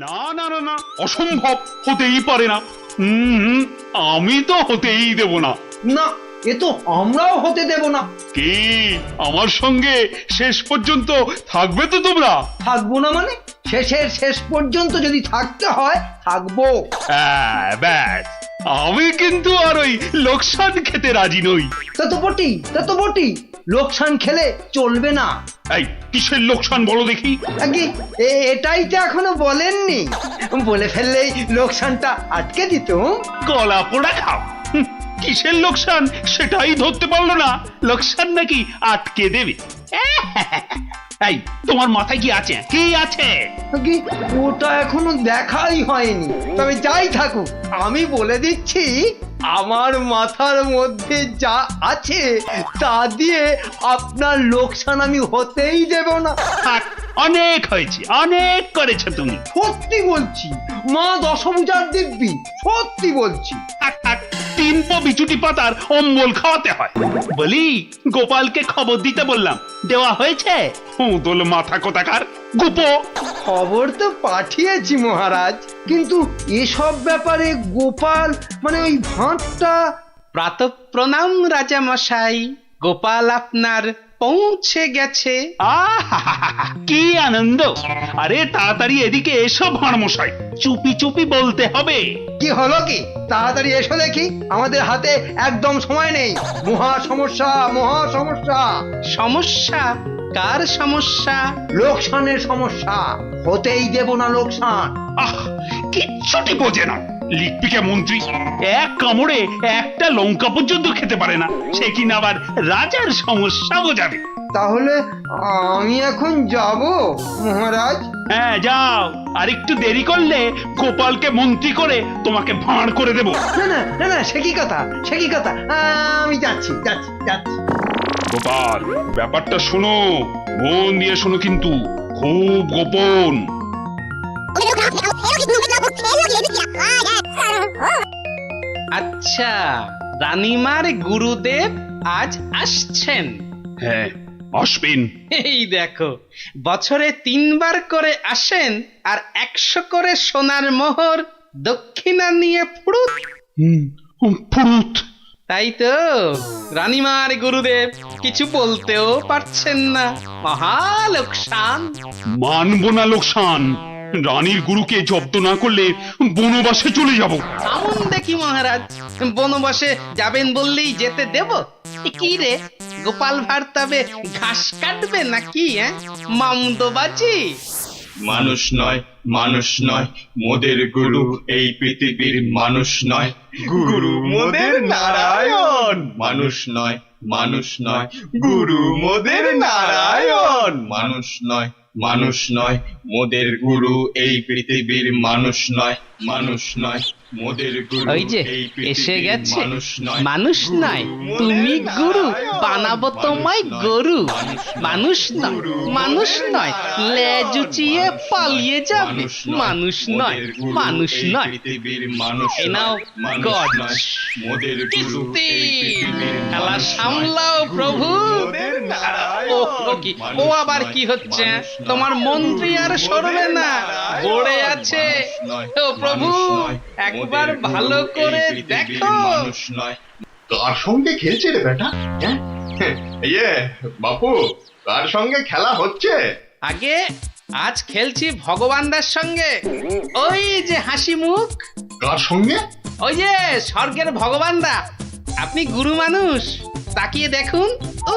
না না না না, অসম্ভব, হতেই পারে না। আমি তো হতেই দেব না। না, এ তো আমরাও হতে দেব না। কি আমার সঙ্গে শেষ পর্যন্ত থাকবে তো তোমরা? থাকবো না মানে? শেষের শেষ পর্যন্ত যদি থাকতে হয় থাকবো। হ্যাঁ, ব্যাস, আমি কিন্তু আর ওই লোকসান খেতে রাজি নই। তা তো বটেই, লোকসান খেলে চলবে না। এই কিসের লোকসান বলো দেখি? আগে এটাই তো এখনো বলেননি। বলে ফেললেই লোকসানটা আটকে দিত। গলা পোড়া খাও। কিসের লোকসান সেটাই ধরতে পারলো না, লোকসান নাকি আটকে দেবে। এই তোমার মাথায় কি আছে? কি আছে? আগে ওটা এখনো দেখাই হয়নি। তবে যাই থাকুক, আমি বলে দিচ্ছি, আমার মাথার মধ্যে যা আছে তা দিয়ে আপনার লোকসান আমি হতেই দেব না। থাক, অনেক হয়েছে, অনেক করেছো তুমি। সত্যি বলছি, মা দশভুজার দিব্যি, সত্যি বলছি। থাক থাক, 3 পো বিচুটি পাতার অম্বল খাওয়াতে হয়। বলি, গোপালকে খবর দিতে বললাম, দেওয়া হয়েছে? দোল মাথা কোথাকার গুপো। খবর তো পাঠিয়েছি মহারাজ, কিন্তু এসব ব্যাপারে গোপাল মানে ওই ভাঁটটা। প্রাতঃ প্রণাম রাজা মশাই, গোপাল আপনার পৌঁছে গেছে। আহা, কি আনন্দ! আরে তাড়াতাড়ি এদিকে এসো ভাঁড় মশাই, চুপি চুপি বলতে হবে। কি হলো কি? তাড়াতাড়ি এসো দেখি, আমাদের হাতে একদম সময় নেই। মহা সমস্যা, মহা সমস্যা। সমস্যা? কার সমস্যা? লোকসানের সমস্যা, হতেই দেব না লোকসান। আহ, কিচ্ছুটি বোঝে না। লিখপিকা মন্ত্রী এক কামড়ে একটা লঙ্কা পর্যন্ত খেতে পারে না, সে কিনা আবার রাজার সমস্যা বোঝাবে। তাহলে আমি এখন যাব মহারাজ? হ্যাঁ যাও, আর একটু দেরি করলে গোপালকে মন্ত্রী করে তোমাকে ভাঁড় করে দেব। না না না না, সে কি কথা, সে কি কথা। আমি যাচ্ছি যাচ্ছি যাচ্ছি। গোপাল, ব্যাপারটা শোনো, মন দিয়ে শোনো, কিন্তু খুব গোপন। আচ্ছা, রানীমার গুরুদেব আজ আসছেন? হ্যাঁ, আসবেন। এই দেখো, বছরে 3 বার করে আসেন, আর 100 করে সোনার মোহর দক্ষিণা নিয়ে ফুরুত। ফুরুত। তাই তো, রানীমার গুরুদেব কিছু বলতেও পারছেন না। মহা লোকসান। মানবো না লোকসান। রানীর গুরুকে জব্দ না করলে বনবাসে চলে যাব। আমন দেখি মহারাজ, বনবাসে যাবেন বললেই যেতে দেব? কি রে, গোপাল ভাঁড় তবে ঘাস কাটবে নাকি? মামদোবাজি। মানুষ নয়, মানুষ নয়, মোদের গুরু এই পৃথিবীর মানুষ নয়, গুরু মোদের নারায়ণ। মানুষ নয়, মানুষ নয়, গুরু মোদের নারায়ণ। মানুষ নয়, মানুষ নয়, মোদের গুরু এই পৃথিবীর মানুষ নয়, মানুষ নয়, মোদের গুরু ওই যে এই এসে পৃথিবীর গেছে। মানুষ নয়, মানুষ নয়, তুমি গুরু, বানাবো তোমায় গরু। মানুষ নয়, মানুষ নয়, লেজ উঁচিয়ে পালিয়ে যাবে। মানুষ নয়, মানুষ নয়। পৃথিবীর মানুষ এ নাও নয়, গজ। নয়, মোদের গুরু কিস্তি। এই পৃথিবীর খেলা মানুষ সামলাও নয়, প্রভু। মোদের নারায়ণ। ও কি, ও আবার কি হচ্ছে? তোমার মন্ত্রী আর সরবে না, পড়ে আছে। ও প্রভু, একবার ভালো করে দেখো। মানুষ নয়। কার সঙ্গে খেলছে রে বেটা? ইয়ে বাপু, কার সঙ্গে খেলা হচ্ছে? আগে আজ খেলছি ভগবানদার সঙ্গে। ওই যে হাসি মুখ, কার সঙ্গে? ওই যে স্বর্গের ভগবানদা। আপনি গুরু মানুষ, তাকিয়ে দেখুন, ও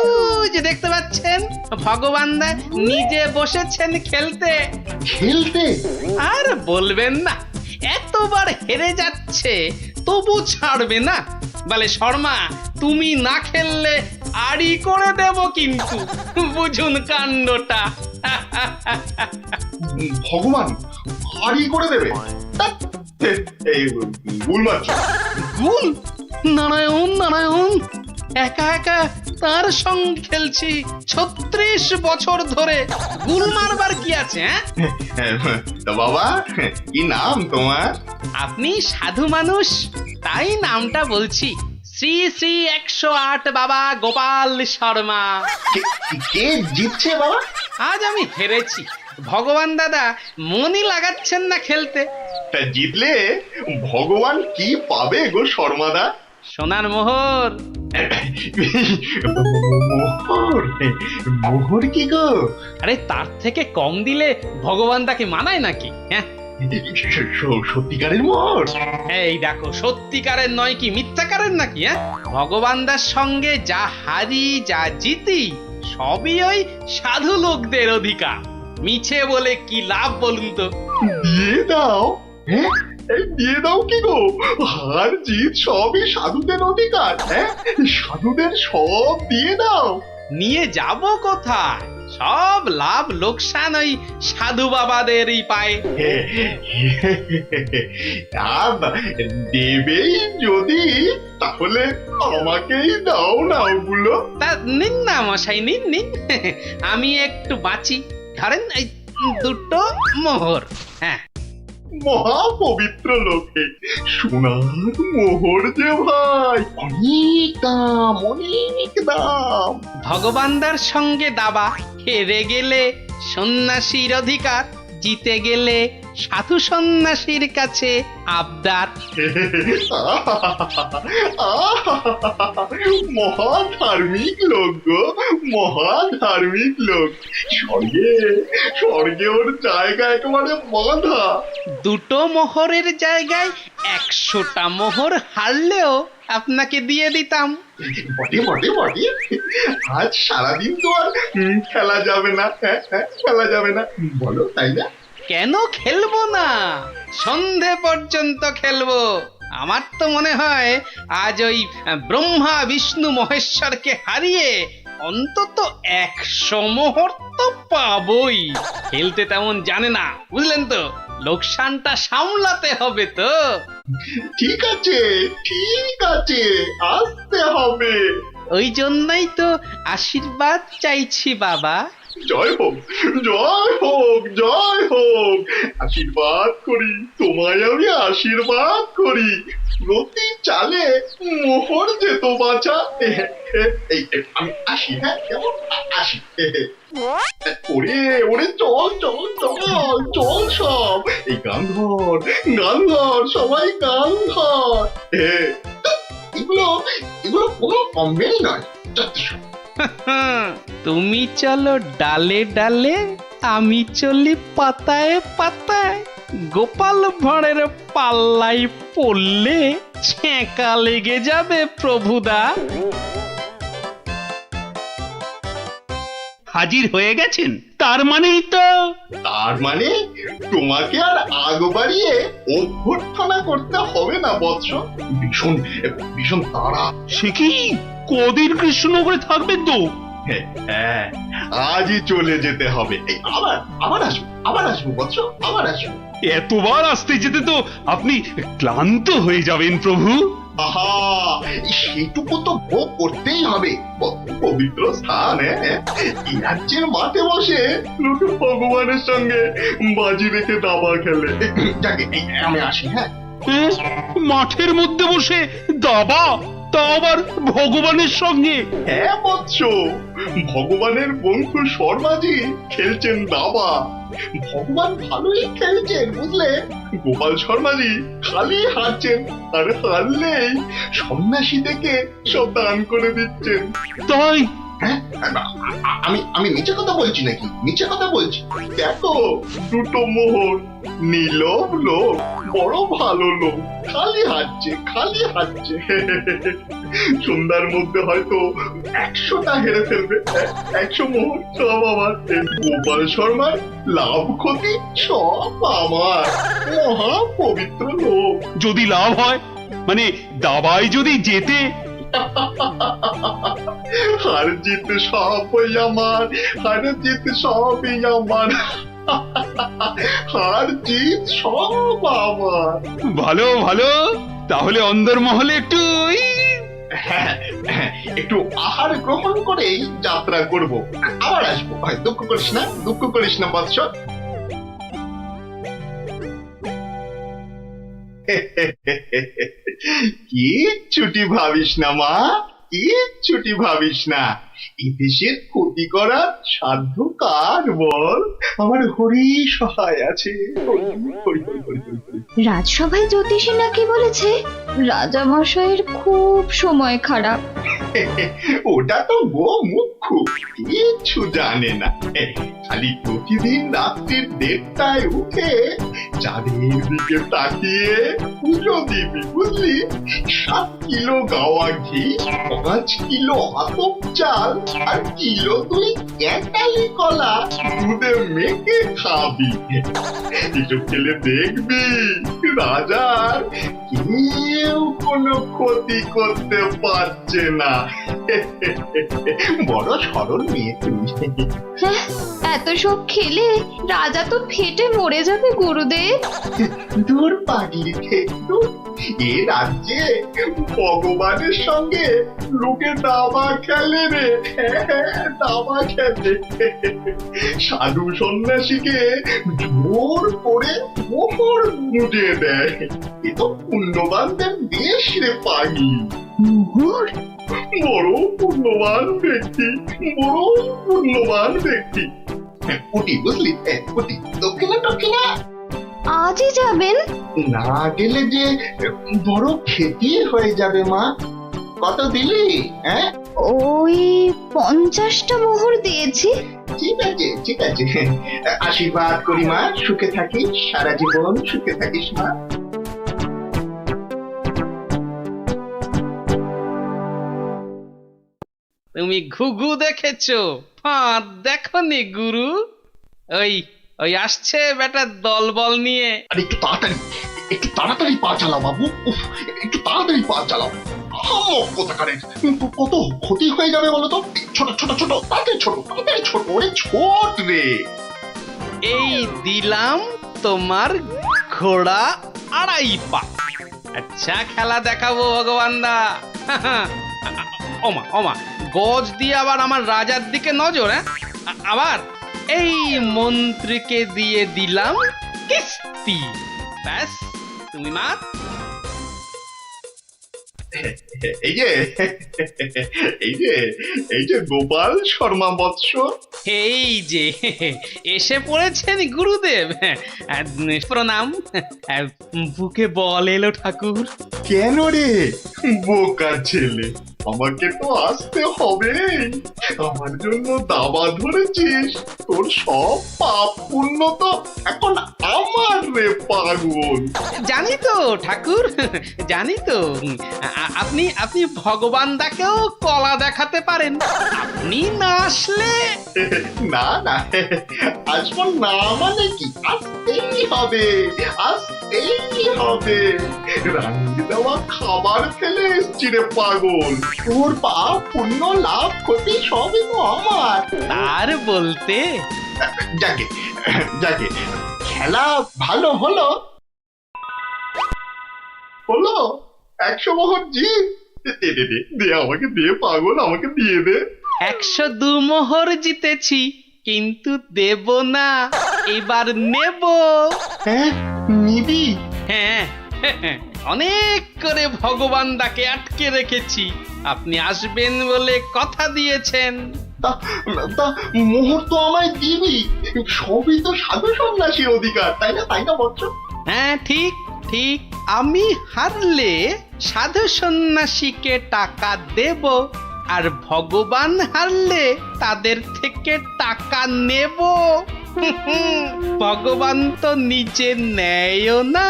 যে দেখতে পাচ্ছেন, ভগবানদা নিজে বসেছেন খেলতে। খেলতে? আর বলবেন না, এতবার হেরে যাচ্ছে তবু ছাড়বে না। বলে, শর্মা তুমি না খেললে আড়ি করে দেব কিন্তু, বুঝুন কাণ্ডটা। ভগবান হারি করে দেবে? এই ভুল মারছ। গুল? নারায়ণ নারায়ণ, একা একা তার সঙ্গে খেলছি 36 বছর ধরে। গুল মারবার কি আছে? তা বাবা, কি নাম তোমার? আপনি সাধু মানুষ, তাই নামটা বলছি। শ্রী শ্রী 108 বাবা গোপাল শর্মা। কে জিতছে বাবা? আজ আমি হেরেছি, ভগবান দাদা মনই লাগাচ্ছেন না খেলতে। তা জিতলে ভগবান কি পাবে গো শর্মাদা? সোনার মোহর। মোহর? মোহর কি গো? আরে তার থেকে কম দিলে ভগবান দাকে মানায় নাকি? হ্যাঁ, সত্যিকারের মোহর? এই দেখো, সত্যিকারের নয় কি মিথ্যাকারের নাকি? হ্যাঁ, ভগবান দার সঙ্গে যা হারি যা জিতি সবই ওই সাধু লোকদের অধিকার। মিছে বলে কি লাভ বলুন তো? দিয়ে দাও। হ্যাঁ, এই দিয়ে দাও কি গো? হার জিত সবই সাধুদের অধিকার। হ্যাঁ, সাধুদের সব দিয়ে দাও। নিয়ে যাব কোথায়? সব লাভ লোকসান ওই সাধু বাবাদেরই পায়। দেবেই যদি, তাহলে আমাকেই দাও না ওগুলো। তা নিন না মশাই, নিন নিন। আমি একটু বাঁচি, ধরেন এই দুটো মোহর। হ্যাঁ, মহা পবিত্র লোকে সোনার মোহর যে ভাই, অনেক দাম, অনেক দাম। ভগবানদার সঙ্গে দাবা, হেরে গেলে সন্ন্যাসীর অধিকার, জিতে গেলে সাধু সন্ন্যাসীর কাছে আবদার। মহা ধার্মিক লোক গো, মহা ধার্মিক লোক। স্বর্গে, স্বর্গে ওর জায়গা একেবারে বাঁধা। দুটো মোহরের জায়গায় 100টা মোহর হারলেও আপনাকে দিয়ে দিতাম। বটে বটে বটে, আজ সারাদিন তো আর খেলা যাবে না। হ্যাঁ, খেলা যাবে না, বলো তাই না? কেন খেলবো না? সন্ধে পর্যন্ত খেলবো। আমার তো মনে হয় আজ ওই ব্রহ্মা বিষ্ণু মহেশ্বরকে হারিয়ে অন্তত 100 মোহর তো পাবই। খেলতে তেমন জানে না, বুঝলেন তো? লোকসানটা সামলাতে হবে তো। ঠিক আছে, ঠিক আছে, আসতে হবে। ওই জন্যই তো আশীর্বাদ চাইছি বাবা। জয় হোক, জয় হোক, জয় হোক। আশীর্বাদ করি, তোমায় আমি আশীর্বাদ করি। প্রতি চালে মোহর যেত বাঁচা। এই আমি আসি, হ্যাঁ, কেমন আসি। ওরে ওরে, চল চল চল চল সব। এই গান ধর, গান ধর, সবাই গান ধর। এগুলো এগুলো কোনো কমবেই নয়। তুমি চলো ডালে ডালে, আমি চলি পাতায় পাতায়। গোপাল ভাঁড়ের পাল্লাই পড়লে ছেঁকা লেগে যাবে প্রভুদা। হাজির হয়ে গেছেন, তার মানেই তো। তার মানে তোমাকে আর আগ বাড়িয়ে অভ্যর্থনা করতে হবে না বৎস। ভীষণ ভীষণ তাড়া। সে কি কদিন কৃষ্ণনগরে থাকবেন তো? হ্যাঁ, আজই চলে যেতে হবে। এই আবার আবার আসবো, আবার আসবো বৎস, আবার আসবো। এতবার আসতে যেতে তো আপনি ক্লান্ত হয়ে যাবেন প্রভু। আহা, সেটুকু তো ভোগ করতেই হবে। পবিত্র স্থান, এই রাজ্যের মাঠে বসে লোকে ভগবানের সঙ্গে বাজি রেখে দাবা খেলে। যাকে আমি আসি। হ্যাঁ, মাঠের মধ্যে বসে দাবা, তা আবার ভগবানের সঙ্গে? হ্যাঁ বৎস, ভগবানের বন্ধু শর্মাজি খেলছেন দাবা। ভগবান ভালোই খেলছেন, বুঝলে। গোপাল শর্মাজি খালি হারছেন, আর হারলেই সন্ন্যাসী থেকে সব দান করে দিচ্ছেন। তাই? হ্যাঁ, আমি আমি মিছে কথা বলছি নাকি? মিছে কথা বলছি? দেখো, দুটো মোহর, নীলব লোক, বড় ভালো লোক, খালি হাঁটছে, খালি হাঁটছে। সন্ধ্যার মধ্যে হয়তো 100টা হেরে ফেলবে। 100 মোহর সব আমার। গোপাল শর্মার লাভ ক্ষতি সব আমার। মহা পবিত্র লোক। যদি লাভ হয়, মানে দাবায় যদি জেতে? হার জিত সবই আমার, হার জিত সবই আমার, হার জিত সব আমার। ভালো ভালো, তাহলে অন্দরমহলে একটু হ্যাঁ, একটু আহার গ্রহণ করেই যাত্রা করব। আবার আসবো, দুঃখ করিস না, দুঃখ করিস না বৎস। কি ছুটি ভাবিস না মা, কিচ্ছুটি ভাবিস না, এই দেশের ক্ষতি করার সাধ্য কার বল? আমার হরি সহায় আছে। হরি, হরি, হরি, হরি, হরি, হরি। রাজসভায় জ্যোতিষী নাকি বলেছে রাজা মশাইয়ের খুব সময় খারাপ। ওটা তো মুখ্য, কিচ্ছু জানে না। খালি প্রতিদিন রাত্রির 1:30টায় উঠে চাঁদের দিকে তাকিয়ে পুজো দিবি, বুঝলি? 7 কিলো গাওয়া ঘি, 5 কিলো আতপ চাল আর কিলো 2 ক্যাটালি কলা দুধে মেখে খাবি। এসব খেলে দেখবি রাজার কেউ কোনো ক্ষতি করতে পারছে না। বড় সরল মেয়ে তুমি। হ্যাঁ, এত সব খেলে রাজা তো ফেটে মরে যাবে গুরুদেব। দূর পাগলি খেতু, এ রাজ্যে ভগবানের সঙ্গে লোকে দাবা খেলে রে, দাবা খেলে। সাধু সন্ন্যাসীকে জোর করে মোহর গুঁজে দেয়। এ তো পুণ্যবানদের দেশ রে পাগি। মোহর? বড় পুণ্যবান ব্যক্তি, বড় পুণ্যবান ব্যক্তি। উঠি, বুঝলি? উঠি, দক্ষিণা আজই যাবেন? না গেলে যে বড় ক্ষতি হয়ে যাবে মা। কত দিলি? হ্যাঁ, ওই 50টা মোহর দিয়েছি। ঠিক আছে, ঠিক আছে। আশীর্বাদ করি মা, সুখে থাকিস, সারা জীবন সুখে থাকিস মা। তুমি ঘুঘু দেখেছো, ফাঁদ দেখনি গুরু? ওই ওই আসছে বেটার দলবল নিয়ে। আর একটু তাড়াতাড়ি পা চালাও বাবু। উফ, একটু তাড়াতাড়ি পা চালাও। কোথাকারের কত ক্ষতি হয়ে যাবে বলো তো? ছোট ছোট ছোট, তাড়াতাড়ি ছোট, তাড়াতাড়ি ছোট, ওরে ছোট রে। এই দিলাম তোমার ঘোড়া 2.5 পা। আচ্ছা খেলা দেখাবো ভগবান দা। ওমা ওমা, গজ দিয়ে আবার আমার রাজার দিকে নজর। হ্যাঁ, আবার এই মন্ত্রীকে দিয়ে দিলাম কিস্তি। ব্যাস, তুমি মাত। এই যে এই যে এই যে গোপাল শর্মা বৎস। এই যে এসে পড়েছেন গুরুদেব। প্রণাম। বুকে বল এলো ঠাকুর। কেন রে বোকা ছেলে, আমাকে তো আসতে হবে। আমার জন্য দাবা ধরেছিস, তোর সব পাপ পুণ্য তো এখন আমার রে পাগল। জানি তো ঠাকুর, জানি তো। আপনি আপনি ভগবান দাকেও কলা দেখাতে পারেন। আপনি না আসলে না না, আসবো না মানে কি? আসতেই হবে, আসতেই হবে। রান্নি দেওয়া খাবার খেলে এসছি রে পাগল। তোর পাপ পুণ্য লাভ ক্ষতি সবই তো আমার। আর বলতে যাকে যাকে খেলা ভালো হলো হলো। 100 মোহর জিত। দে আমাকে, দে পাগল, আমাকে দিয়ে দে। 102 মোহর জিতেছি, কিন্তু দেব না, এবার নেব। হ্যাঁ, নিবি? হ্যাঁ, অনেক করে ভগবান দাকে আটকে রেখেছি। আপনি আসবেন বলে কথা দিয়েছেন। তা তা মোহর তো আমায় দিবি। সবই তো সাধু সন্ন্যাসীর অধিকার, তাই না? তাই না বৎস? হ্যাঁ, ঠিক ঠিক। আমি হারলে সাধু সন্ন্যাসীকে টাকা দেব, আর ভগবান হারলে তাদের থেকে টাকা নেব। ভগবান তো নিজে নেয়ও না,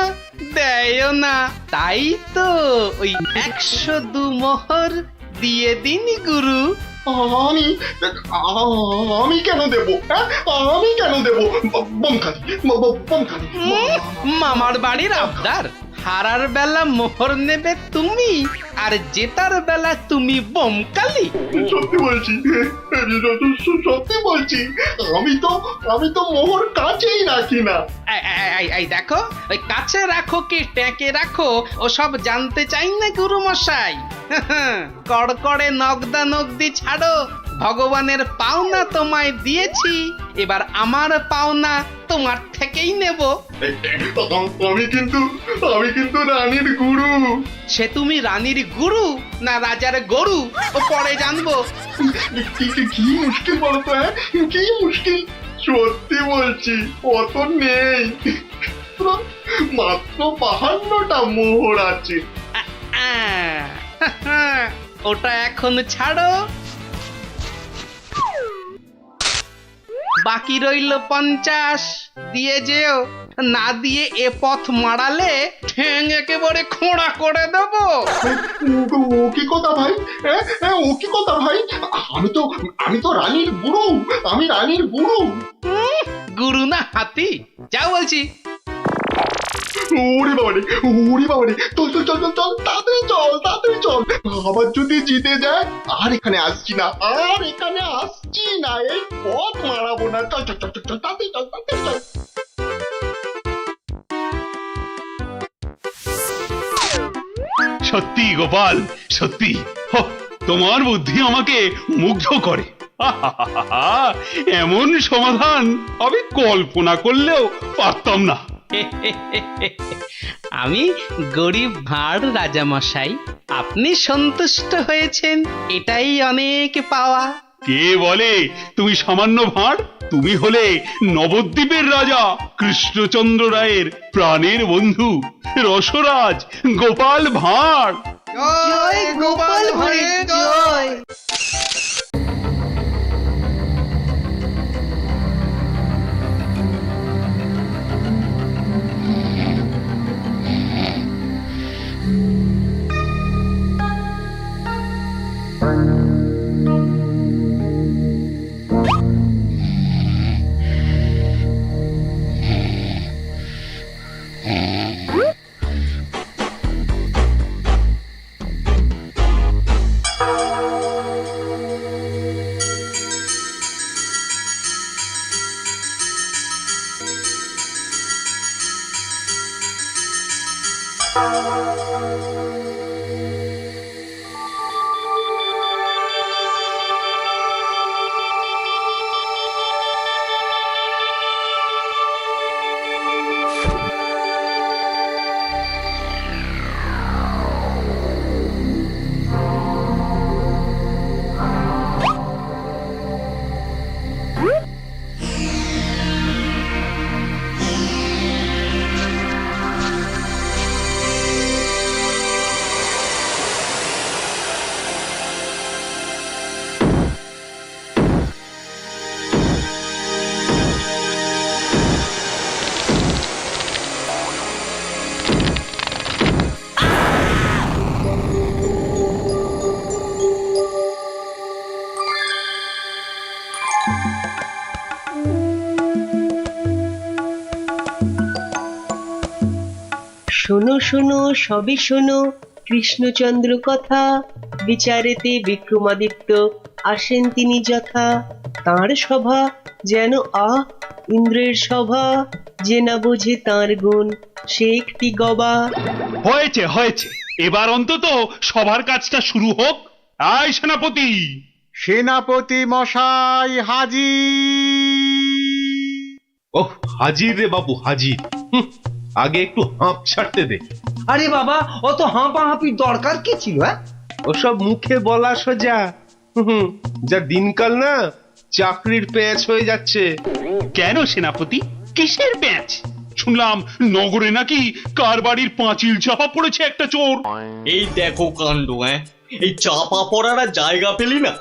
দেয়ও না। তাই তো ওই 102 মোহর দিয়ে দিন গুরু। আমি আমি কেন দেব? হ্যাঁ, আমি কেন দেব? বমখালি বমখালি। মামার বাড়ির আবদার। হারার বেলা মোহর নেবে তুমি, আর জেতার বেলা তুমি বমকালি। সত্যি বলছি, সত্যি বলছি। আমি তো মোহর কাছেই রাখি না। এই দেখো, ওই কাছে রাখো কি ট্যাঁকে রাখো ও সব জানতে চাই না গুরু মশাই। কড়কড়ে নগদা নগদি ছাড়ো, ভগবানের পাওনা তোমায় দিয়েছি, এবার আমার পাওনা তোমার থেকেই নেব। আমি কিন্তু রানীর গুরু। সে তুমি রানীর গুরু না রাজার গরু ও পরে জানবো। কি মুশকিল বলতো, হ্যাঁ? কি মুশকিল? সত্যি বলছি, অত নেই, মাত্র 52টা মোহর আছে। ওটা এখন ছাড়ো, বাকি রইল 50। দিয়ে যেও, না দিয়ে এ পথ মারালে ঠ্যাং একেবারে খোঁড়া করে দেবো। ও কি কথা ভাই? ও কি কথা ভাই? আমি তো রানীর গুরু, আমি রানীর গুরু। গুরু না হাতি, যা বলছি। ওরে বাবারে, চল, তাড়াতাড়ি চল। আবার যদি জিতে যায়, আর এখানে আসছি না, এই পথ মারাবো না। চল, তাড়াতাড়ি চল। সত্যি গোপাল, সত্যি তোমার বুদ্ধি আমাকে মুগ্ধ করে। এমন সমাধান আমি কল্পনা করলেও পারতাম না। আমি গরিব ভাঁড় রাজামশাই, আপনি সন্তুষ্ট হয়েছেন, এটাই অনেক পাওয়া। কে বলে তুমি সামান্য ভাঁড়? তুমি হলে নবদ্বীপের রাজা কৃষ্ণচন্দ্র রায়ের প্রাণের বন্ধু রসরাজ গোপাল ভাঁড়। জয় গোপাল ভাঁড়ের জয়। শোনো শোনো সবে শোনো কৃষ্ণচন্দ্র কথা, বিচারেতে বিক্রমাদিত্য আসেন তিনি যথা। তাঁর সভা যেন ইন্দ্রের সভা, যে না বোঝে তাঁর গুণ সে একটি গবা। হয়েছে, এবার অন্তত সবার কাজটা শুরু হোক। আয় সেনাপতি। সেনাপতি মশাই হাজির। ওহ, হাজির রে বাবু, হাজির। আগে একটু হাঁপ ছাড়তে দে। আরে বাবা, অত হাঁপাহাঁপির দরকার কি ছিল? ওসব মুখে বলা সোজা। যা দিনকাল না, চাকরির প্যাঁচ হয়ে যাচ্ছে। কেন সেনাপতি, কিসের প্যাঁচ? শুনলাম নগরে নাকি কার বাড়ির পাঁচিল চাপা পড়েছে একটা চোর। এই দেখো কাণ্ড, এই চাপা পড়ার আর জায়গা পেলি না,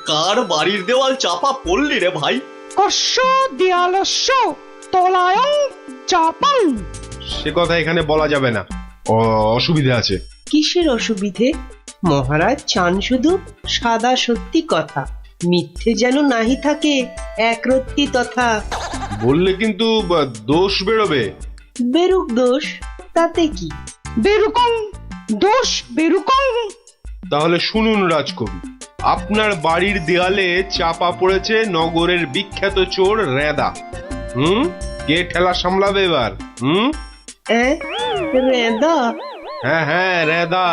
কার বাড়ির দেওয়াল চাপা পড়লি রে ভাই? কস্য দেয়ালস্য তলায়ং চাপাং। সে কথা এখানে বলা যাবে না, অসুবিধা আছে। কিসের অসুবিধে? মহারাজ চান শুধু সাদা সত্যি কথা, মিথ্যে যেন নাহি থাকে একরত্তি তথা। বললে কিন্তু দোষ বেরোবে। বেরুক দোষ, তাতে কি? বেরুকং দোষ বেরুকং। তাহলে শুনুন রাজকবি, আপনার বাড়ির দেয়ালে চাপা পড়েছে নগরের বিখ্যাত চোর রেদা। কে ঠেলা সামলাবে এবার? রেদা? হ্যাঁ, রেদা।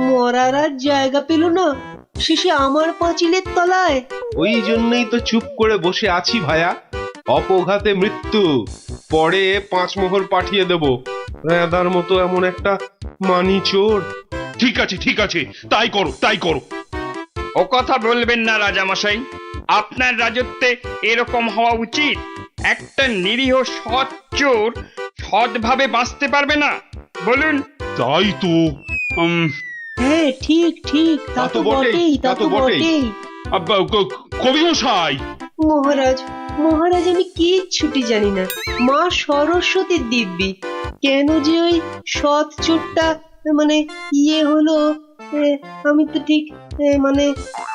মরার আর জায়গা পেল না, শেষে আমার পাঁচিলের তলায়। ওই জন্যই তো চুপ করে বসে আছি ভায়া। অপঘাতে মৃত্যু, পরে 5 মোহর পাঠিয়ে দেব। রেদার মতো এমন একটা মানি চোর। ঠিক আছে, তাই করো তাই করো। ও কথা বলবেন না রাজামশাই, আপনার রাজত্বে এরকম হওয়া উচিত। একটা নিরীহ সৎ চোর সৎভাবে বাঁচতে পারবে না, বলুন? তাই তো। হ্যাঁ ঠিক ঠিক, তা তো বটেই, তা তো বটেই। কবি মশাই, মহারাজ মহারাজ আমি কিচ্ছুটি জানি না। মা সরস্বতীর দিব্যি কেন যে ওই সৎ চোরটা মানে হলো, আমি তো ঠিক মানে।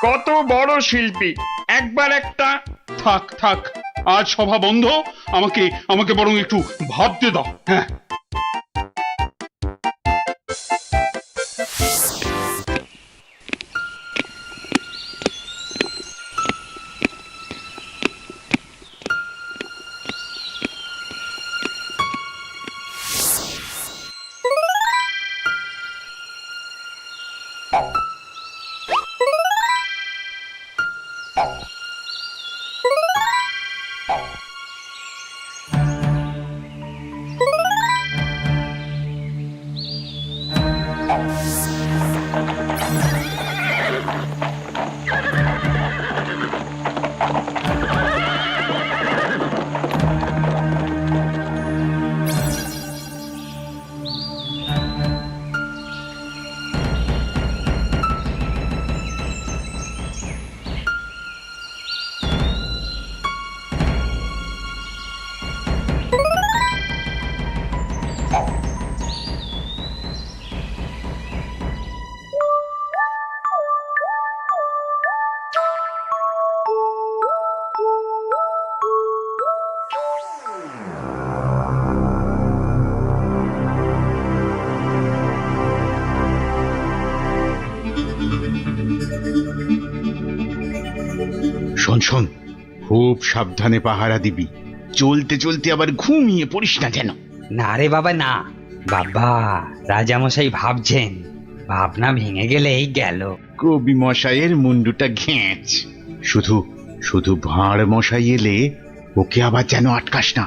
কত বড় শিল্পী, একবার একটা। থাক আজ সভা বন্ধ। আমাকে বরং একটু ভাবতে দাও। হ্যাঁ, শোন, খুব সাবধানে পাহারা দিবি। চলতে চলতে আবার ঘুমিয়ে পড়িস না যেন। না রে বাবা না, বাবা রাজামশাই ভাবছেন, ভাবনা ভেঙে গেলেই গেল। কবি মশাইয়ের মুন্ডুটা ঘেঁচ। শুধু ভাঁড় মশাই এলে ওকে আবার যেন আটকাস না।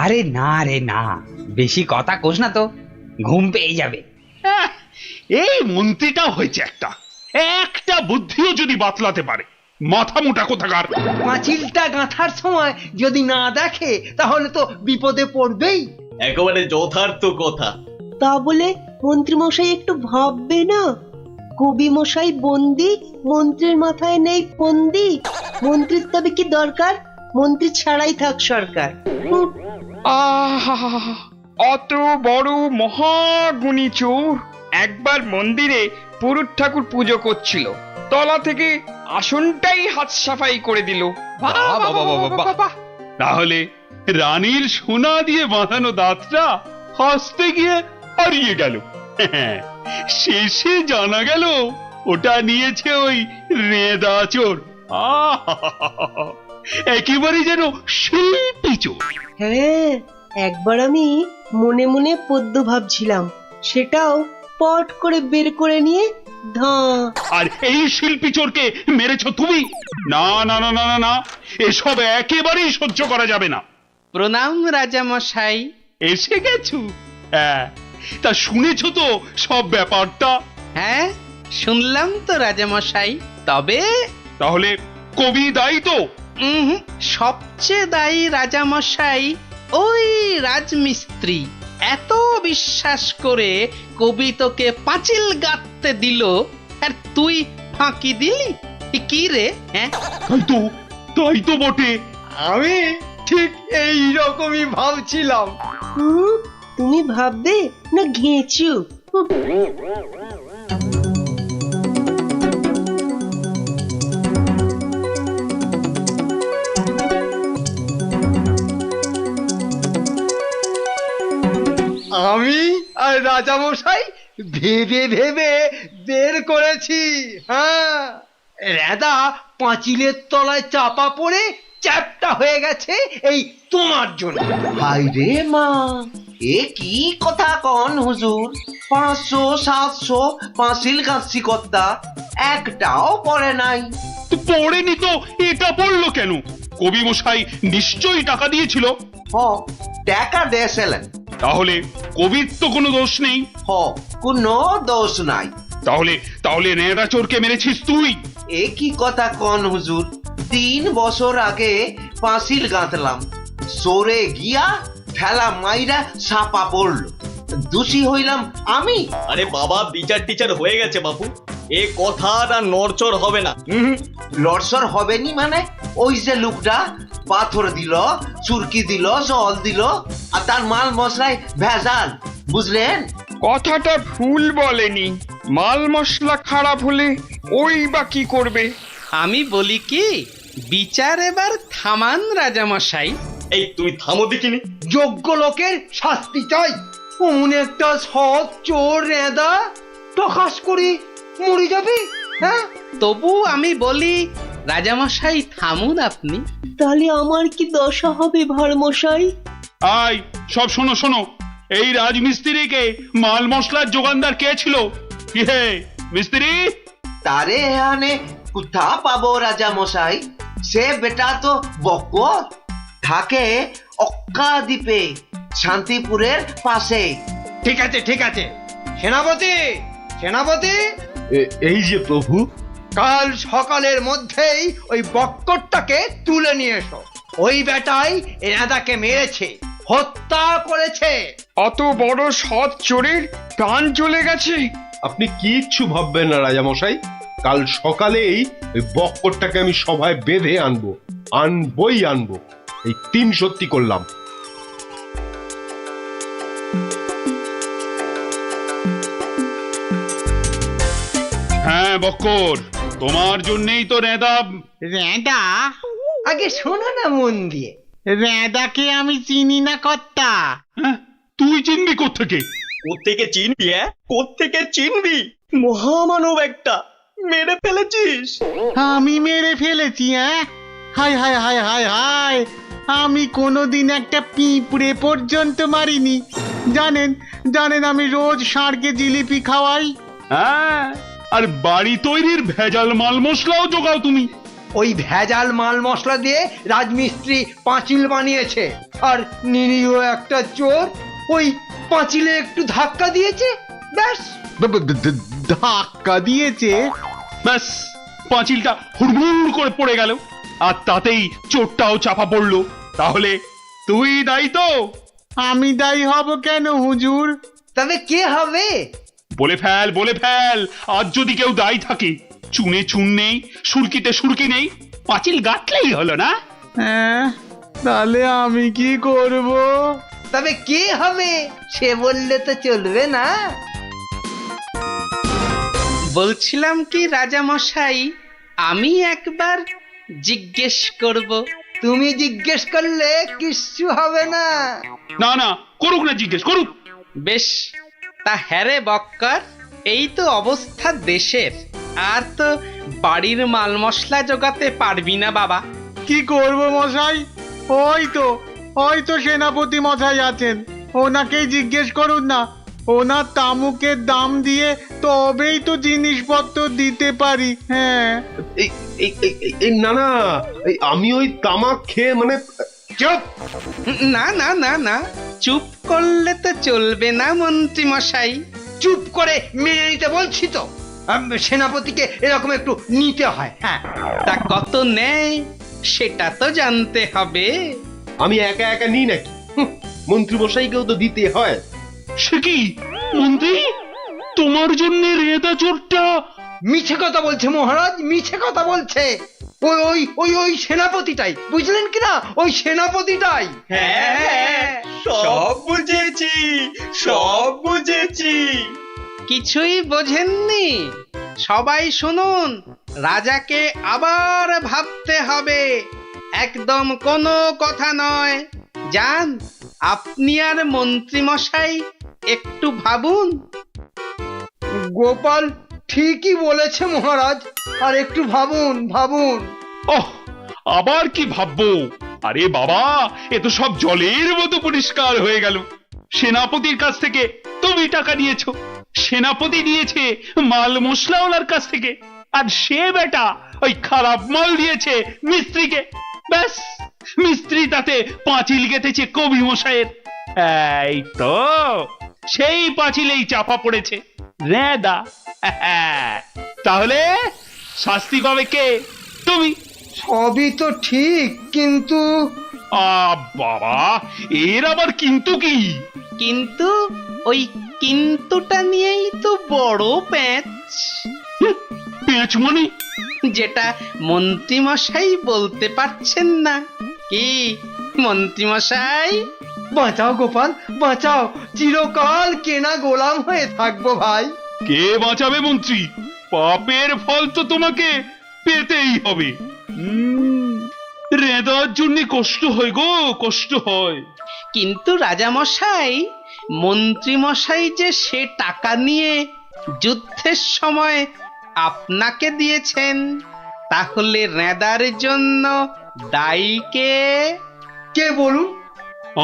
আরে না রে না, বেশি কথা কোস না তো, ঘুম পেয়ে যাবে। এই মন্ত্রীটা হয়েছে একটা বুদ্ধিও যদি বাতলাতে পারে, মাথা মোটা কোথাকার। পাঁচিলটা গাঁথার সময় যদি না দেখে তাহলে তো বিপদে পড়বেই। একেবারে যথার্থ কথা। তা বলে মন্ত্রী মশাই একটু ভাববে না? কবি মশাই বন্দি, মন্ত্রীর মাথায় নেই ফন্দি। মন্ত্রীর তবে কি দরকার? মন্ত্রী ছাড়াই থাক সরকার। অত বড় মহাগুণী চোর একবার মন্দিরে পুরুত ঠাকুর পুজো করছিল, তলা থেকে আসনটাই হাত সাফাই করে দিল। তাহলে রানীর সোনা দিয়ে বাঁধানো দাঁতটা হাসতে গিয়ে হারিয়ে গেল। শেষে জানা গেল ওটা নিয়েছে ওই রেদা চোর। একেবারে যেন শিল্পী চোর। হ্যাঁ, একবার আমি মনে মনে পদ্য ভাবছিলাম, সেটাও পট করে বের করে নিয়ে আর এই শিল্পী চোরকে মেরেছ তুমি? না না না না না, এসব একেবারেই সহ্য করা যাবে না। প্রণাম রাজামশাই। এসে গেছো? হ্যাঁ, তা শুনেছ তো সব ব্যাপারটা? হ্যাঁ শুনলাম তো রাজামশাই। তবে তাহলে কবি দায়ী তো? সবচেয়ে দায়ী রাজামশাই ওই রাজমিস্ত্রি। এত বিশ্বাস করে কবি তোকে পাঁচিল গাঁথতে দিল, আর তুই ফাঁকি দিলি কি রে? হ্যাঁ তাই তো বটে। আমি ঠিক এই রকমই ভাবছিলাম। তুমি ভাববে না ঘেঁচু? আমি আর রাজামশাই ভেবে ভেবে বের করেছি। হ্যাঁ, রেদা পাঁচিলের তলায় চাপা পড়ে চ্যাপ্টা হয়ে গেছে এই তোমার জন্য। হায় রে মা, এ কি কথা কন হুজুর? 500 700 পাঁচিল গাছি কর্তা, একটাও পড়ে নাই। তো পড়েনি তো এটা পড়লো কেন? কবি মশাই নিশ্চয়ই টাকা দিয়েছিল। হ, টাকা দিয়েছিলেন। তাহলে কবির তো কোনো দোষ নেই। হ, কোনো দোষ নাই। তাহলে তাহলে নেড়া চোরকে মেরেছিস তুই? এ কি কথা কন হুজুর? 3 বছর আগে পাঁচিল গাঁথলাম, সরে গিয়া ঠেলা মাইরা সাপা পড়লো, দোষী হইলাম আমি। আরে বাবা, বিচার টিচার হয়ে গেছে বাপু, এ কথা আর নড়চড় হবে না। লড়সর হবেনি মানে? ওই যে লোকটা পাথর দিল, চুরকি দিল, জল দিল, আর তার মাল মশলায় ভেজাল, বুঝলেন? কথাটা ভুল বলেনি। মাল মশলা খারাপ হলে ওই বা কি করবে? আমি বলি কি, বিচার এবার থামান রাজামশাই। এই তুমি থামো দেখিনি। যোগ্য লোকের শাস্তি চাই। অমন একটা সৎ চোর রেঁদা টকাস করি মরে যাবে, হ্যাঁ? তবু আমি বলি রাজামশাই থামুন আপনি। তাহলে আমার কি দশা হবে ভাড়মশাই? আয় সব শোনো শোনো, এই রাজমিস্ত্রিকে মাল মশলার যোগানদার কে ছিল? কি হে মিস্ত্রি? তারে এখানে কোথা পাবো রাজা মশাই? সে বেটা তো বকর, থাকে অক্কা দ্বীপে, শান্তিপুরের পাশে। ঠিক আছে ঠিক আছে, সেনাপতি সেনাপতি, এই যে প্রভু। কাল সকালের মধ্যেই ওই বক্করটাকে তুলে নিয়ে এসো। ওই বেটাই এনাদাকে মেরেছে, হত্যা করেছে। অত বড় সৎ চোরের প্রাণ চলে গেছে? আপনি কিচ্ছু ভাববেন না রাজামশাই, কাল সকালেই ওই বক্করটাকে আমি সভায় বেঁধে আনবো, আনবই আনবো। এই 3 সত্যি করলাম। হ্যাঁ বক্কর, তোমার জন্যই তো রেঁদা। রেঁদা? আগে শোনো না মন দিয়ে। রেঁদাকে আমি চিনি না কর্তা। হ্যাঁ, তুই চিনবি কোত্থেকে? কোত্থেকে চিনবি? কোত্থেকে চিনবি? মহামানব একটা, মেরে ফেলেছিস। আমি মেরে ফেলেছি? হ্যাঁ, হায় হায় হায় হায় হায়, আমি কোনোদিন একটা পিঁপড়ে পর্যন্ত মারিনি। জানেন জানেন আমি রোজ ষাঁড়কে জিলিপি খাওয়াই। হ্যাঁ, আর বাড়ি তৈরির ভেজাল মাল মশলাও জোগাও তুমি। ওই ভেজাল মাল মশলা দিয়ে রাজমিস্ত্রি পাঁচিল বানিয়েছে, আর নিরীহ একটা চোর ওই পাঁচিলে একটু ধাক্কা দিয়েছে, ব্যাস। ধাক্কা দিয়েছে? ব্যাস, পাঁচিলটা হুড়মুড় করে পড়ে গেল, আর তাতেই চোরটাও চাপা পড়লো। তাহলে তুই দায়ী তো? আমি দায়ী হব কেন হুজুর? তবে কে হবে? বলে ফেল বলে ফেল, আজ যদি কেউ দায়ী থাকে। চুনে চুন নেই, সুরকিতে সুরকি নেই, পাঁচিল গাঁথলেই হলো না? হ্যাঁ, তাহলে আমি কি করব? তবে কে হবে সে বললে তো চলবে না। বলছিলাম কি রাজামশাই, আমি একবার জিজ্ঞেস করব। তুমি জিজ্ঞেস করলে কিচ্ছু হবে না। না না, করুক না, জিজ্ঞেস করুক। বেশ, তা হ্যারে বক্কর, এই তো অবস্থা দেশের, আর তো বাড়ির মাল মশলা জোগাতে পারবি না বাবা। কি করব মশাই? ওই তো সেনাপতি মশাই আছেন, ওনাকেই জিজ্ঞেস করুন না। ওনার তামুকের দাম দিয়ে তবেই তো জিনিসপত্র দিতে পারি। হ্যাঁ, না না, আমি ওই তামাক খেয়ে মানে। চুপ! না না না না, চুপ করলে তো চলবে না মন্ত্রী মশাই। চুপ করে মেনে নিতে বলছি তো। সেনাপতিকে এরকম একটু নিতে হয়। হ্যাঁ, তা কত নেয় সেটা তো জানতে হবে। আমি একা একা নিই নাকি? মন্ত্রী মশাইকেও তো দিতে হয়। সে কি মন্ত্রী, তোমার জন্য রেঁদা চোরটা? মিছে কথা বলছে মহারাজ, মিছে কথা বলছে। ওই ওই ওই ওই সেনাপতিটাই, বুঝলেন কিনা? ওই সেনাপতিটাই। হ্যাঁ, সব বুঝেছি, সব বুঝেছি। কিছুই বোঝেননি? সবাই শুনুন, রাজাকে আবার ভাবতে হবে, একদম কোনো কথা নয়। যান, আপনি আর মন্ত্রী মশাই একটু ভাবুন। গোপাল ঠিকই বলেছে মহারাজ, আর একটু ভাবুন ভাবুন। ওহ, আবার কি ভাববো? আরে বাবা, এ তো সব জলের মতো পরিষ্কার হয়ে গেল। সেনাপতির কাছ থেকে তুমি টাকা নিয়েছো, সেনাপতি নিয়েছে মাল মশলাওয়ালার কাছ থেকে, আর সে বেটা ওই খারাপ মাল দিয়েছে মিস্ত্রিকে। ব্যাস, মিস্ত্রি তাতে পাঁচিল গেঁথেছে কবি মশাইয়ের। এই তো সেই পাঁচিলেই চাপা পড়েছে রেদা। তাহলে শাস্তি পাবে কে? তুমি। সবই তো ঠিক, কিন্তু বাবা, এর আবার কিন্তু কি? কিন্তু ওই কিন্তুটা নিয়েই তো বড় প্যাঁচ। পেঁচ মানে? যেটা মন্ত্রীমশাই বলতে পারছেন না। কি মন্ত্রীমশাই? বাঁচাও গোপাল, বাঁচাও, চিরকাল কেনা গোলাম হয়ে থাকবো ভাই। কে বাঁচাবে মন্ত্রী? পাপের ফল তো তোমাকে পেতেই হবে। রেদার জন্য কষ্ট হয় গো, কষ্ট হয়। কিন্তু রাজামশাই, মন্ত্রীমশাই যে সে টাকা নিয়ে যুদ্ধের সময় আপনাকে দিয়েছেন, তাহলে রেদার জন্য দায়ী কে? কে বলুন?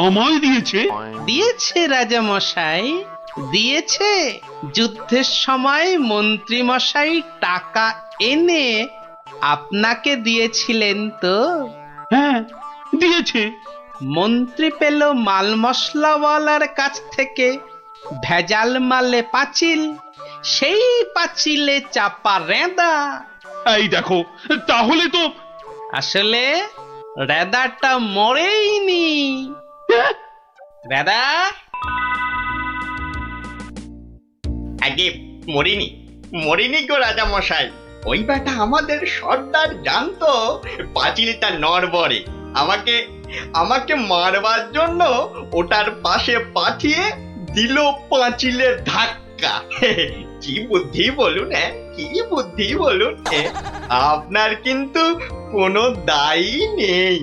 আমায় দিয়েছে? দিয়েছে রাজামশাই, দিয়েছে। যুদ্ধের সময় মন্ত্রীমশাই টাকা এনে আপনাকে দিয়েছিলেন তো? হ্যাঁ, দিয়েছে। মন্ত্রী পেল মাল মশলাওয়ালার কাছ থেকে ভেজাল মালে পাঁচিল, সেই পাঁচিলে চাপা রেদা। এই দেখো, তাহলে তো আসলে রেদাটা মরেইনি। রেদা আগে মরিনি, মরিনি গো রাজা মশাই। ওই বেটা আমাদের সর্দার জানতো পাঁচিলটা নড়বড়ে, আমাকে আমাকে মারবার জন্য ওটার পাশে পাঠিয়ে দিল পাঁচিলের ধাক্কা। কি বুদ্ধি বলুন, কি বুদ্ধি বলুন। আপনার কিন্তু কোনো দায়ী নেই।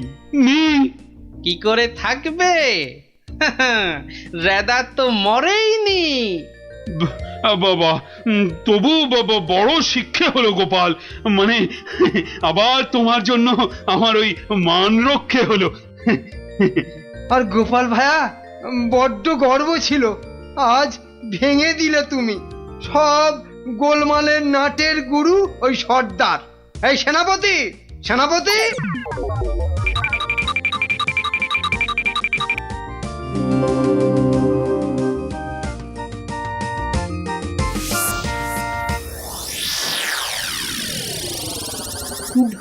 কি করে থাকবে? রেদা তো মরেইনি। বাবা, তবু বাবা বড় শিক্ষা হলো গোপাল। মানে আবার তোমার জন্য আমার ওই মান রক্ষে হলো। আর গোপাল ভাইয়া, বড্ড গর্ব ছিল, আজ ভেঙে দিলে তুমি। সব গোলমালের নাটের গুরু ওই সর্দার। এই সেনাপতি, সেনাপতি!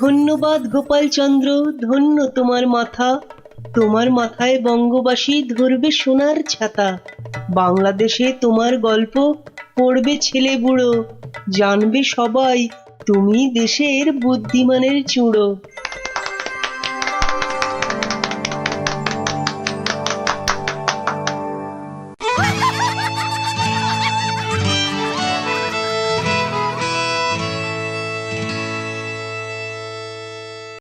ধন্যবাদ গোপালচন্দ্র, ধন্য তোমার মাথা। তোমার মাথায় বঙ্গবাসী ধরবে সোনার ছাতা। বাংলাদেশে তোমার গল্প পড়বে ছেলে বুড়ো, জানবে সবাই তুমি দেশের বুদ্ধিমানের চূড়ো।